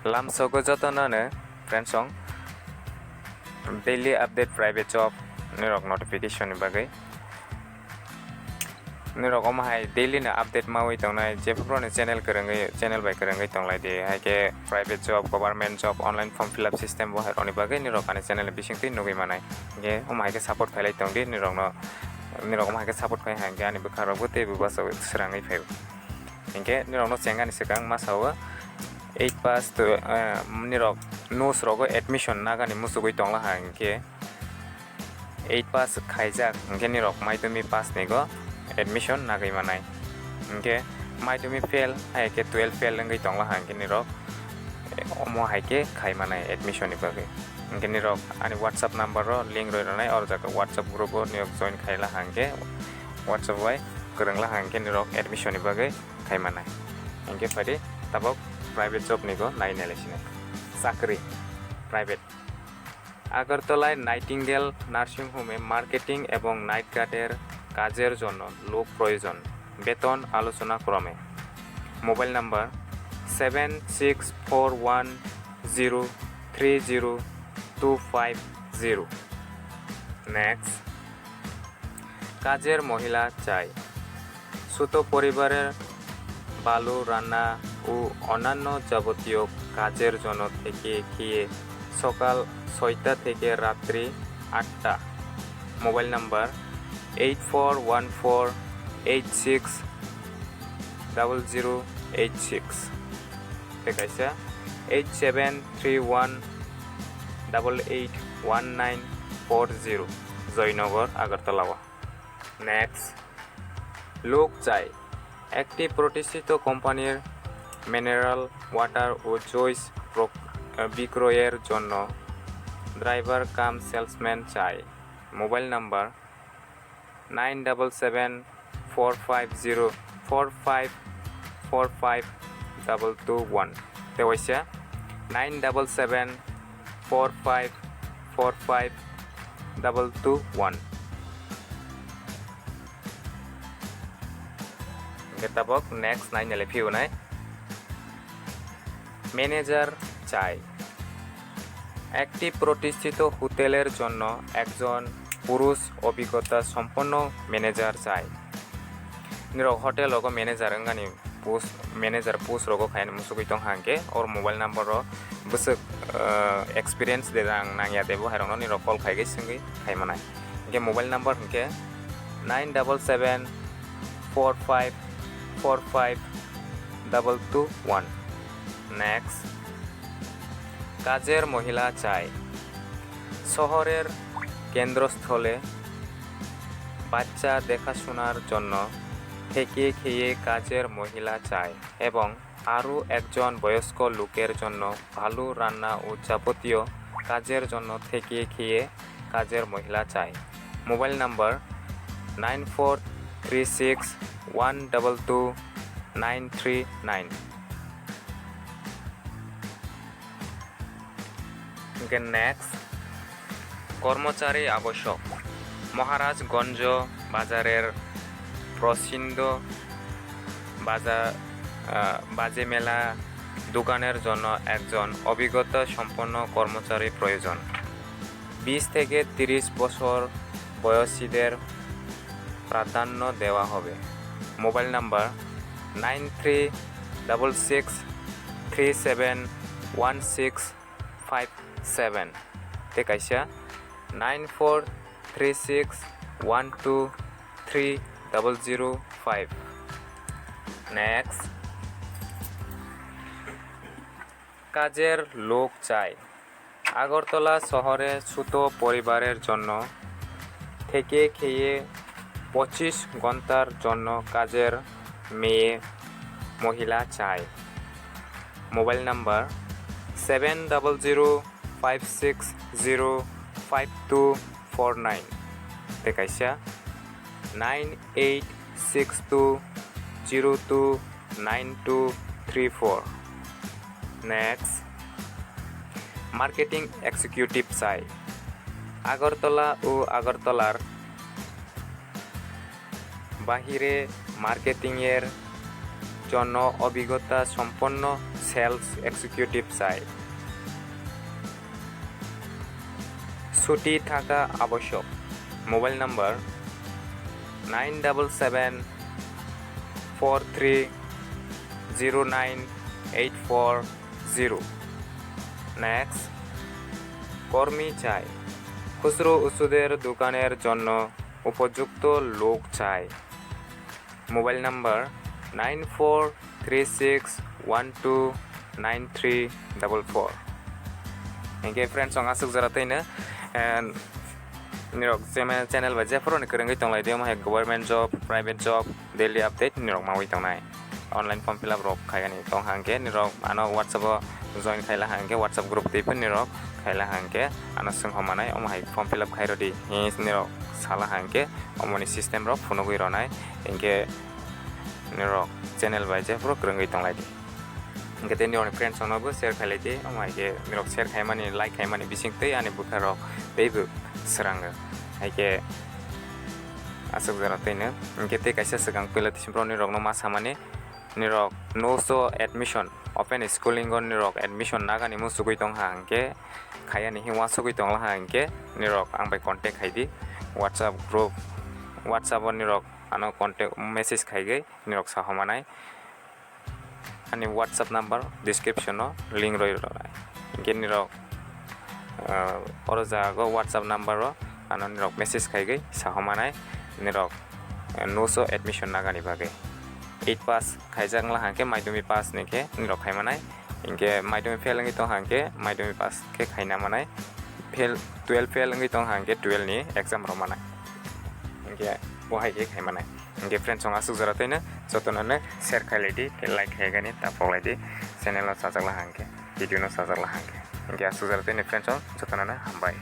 Lamsogo jotonano friends song daily update private job nirok notification ni bagai nirok omahai daily na update mawi tongnai jefro ni channel channel by kerengai tonglaidi haike private job government job online form fill up system bo haroni bagai nirok ani channel bisingtwi nugui manai ge omahai ke support khailai tongdi nirok omahai ke support khai hange ani bukharo bote bubaso srangai phai hinke nirok no chengani sekang masawa 8 pass to nirok nos rogo admission nagani musugui tongla hange 8 pass khlaijak hinke nirok madhyamik pass nego admission nagai manai hinke madhyamik fail haike 12 fail ngai tongla hange nirok omo haike khai manai admission ni bagai hinke nirok ani whatsapp number ro link roi ranai or jaka whatsapp group ro nirok join khaila hange whatsapp wai korangla hange nirok admission ni bagai khai manai hinke padi tabok private job nigo nai nelesine sakri private Agartala nightingale nursing হোমে marketing এবং night গার্ডের কাজের জন্য লোক প্রয়োজন বেতন আলোচনা ক্রমে মোবাইল নাম্বার 7641030250 নেক্সট কাজের মহিলা চাই ছোট পরিবারের বালু রান্না ও অন্যান্য যাবতীয় কাজের জন্য থেকে খেয়ে সকাল 6টা থেকে রাত্রি 8টা মোবাইল নাম্বার 8414860086 দেখাইছে 8731881940 জয়নগর আগরতলা নেক্সট লোক চাই একটি প্রতিষ্ঠিত কোম্পানির মিনারেল ওয়াটার ও জুস বিক্রয়ের জন্য ড্রাইভার কাম সেলসম্যান চাই মোবাইল নাম্বার 97745045452221 দেওয়াইছে 9744545221 কেতাবক নেক্সট নাই নেলে ফিউ নাই ম্যানেজার চাই একটি প্রতিষ্ঠিত হোটেলের জন্য একজন পুরুষ অভিজ্ঞতা সম্পন্ন ম্যানেজার চাই নিরক হোটেল রগো ম্যানেজার গানি পোস্ট ম্যানেজার পোস্ট রগো খাইন মুসুগই তং হাঙ্কে ওর মোবাইল নাম্বার র বসক এক্সপিরিয়েন্স দে রাং নাংয়া দেবো হারং নিরক কল খাইগে সিঙ্গি খাইমানাই গে মোবাইল নাম্বার হকে 9774545221 নেক্সট কাজের মহিলা চাই শহরের কেন্দ্রস্থলে বাচ্চা দেখাশোনার জন্য থেকে খেয়ে কাজের মহিলা চাই এবং আরও একজন বয়স্ক লোকের জন্য ভালো রান্না ও যাবতীয় কাজের জন্য থেকে খেয়ে কাজের মহিলা চাই মোবাইল নাম্বার 9436122939 নেক্সট কর্মচারী আবশ্যক মহারাজগঞ্জ বাজারের প্রসিদ্ধ বাজে মেলা দোকানের জন্য একজন অভিজ্ঞতা সম্পন্ন কর্মচারী প্রয়োজন 20 থেকে 30 বছর বয়সীদের প্রাধান্য দেওয়া হবে মোবাইল নাম্বার 9366371657 তেকাইছা 9436123005 নেক্সট কাজের লোক চাই আগরতলা শহরে ছোট পরিবারের জন্য থেকে খেয়ে 25 ঘন্টার জন্য কাজের মেয়ে মহিলা চাই mobile number 7005605249 দেখাইছা 9862029234 next marketing executive চাই আগরতলা ও আগরতলার বাহিরে মার্কেটিংয়ের জন্য অভিজ্ঞতা সম্পন্ন সেলস এক্সিকিউটিভ চাই। ছুটি থাকা আবশ্যক। Mobile number 9774309840। নেক্সট, কর্মী চাই। খুচরো ওষুধের দোকানের জন্য উপযুক্ত লোক চাই। Mobile number 9436129344। Oke friends, song asuk jaratayna nirok channel ba jefro ni kerengoi tonglaidi ma government job, private job, daily update nirok mawi tongnai. Online form fill up rok khaigani tong hangke nirok ano WhatsApp join khaila hangke WhatsApp group tip nirok khaila hangke ano sunghomanai omo hai form fill up khairodi nirok sala hangke omoni system rok phungo gui ronai inke nirok channel ba jefro kerengoi tonglaidi. Ingke nirok friends onobo share khailai omo hai ke nirok share khaimani like khaimani bisingtwi ani bukharok beibu serangga haike asuk jaratayna ingke te kaisa sigang pila tisimro nirokno ma samani nirok no so admission open schooling on nirok admission nagani musugui tong hangke khayani hiwa sugui tong la hangke nirok angbai contact khaidi WhatsApp group WhatsApp on nirok ano contact message khaigai nirok sahomanai ani WhatsApp number description no link roi ronai ingke nirok oro jago WhatsApp number ro ano nirok message khaigai sahomanai nirok no so admission nagani bagai 8 pass khaijak la hangke madhyamik pass nike nirok khaimanai ingke madhyamik fail ngi tong hangke madhyamik pass ke khaina manai fail 12 fail ngi tong hangke 12 ni exam ro manai ingke bohai ke khaimanai ingke friends song asuk jaratayna jotonone share khailadi ke like khaigani ta poglaidi channel no sajak la hangke video no sajak la hangke ingke asuk jaratayna friends song jotonone hambai।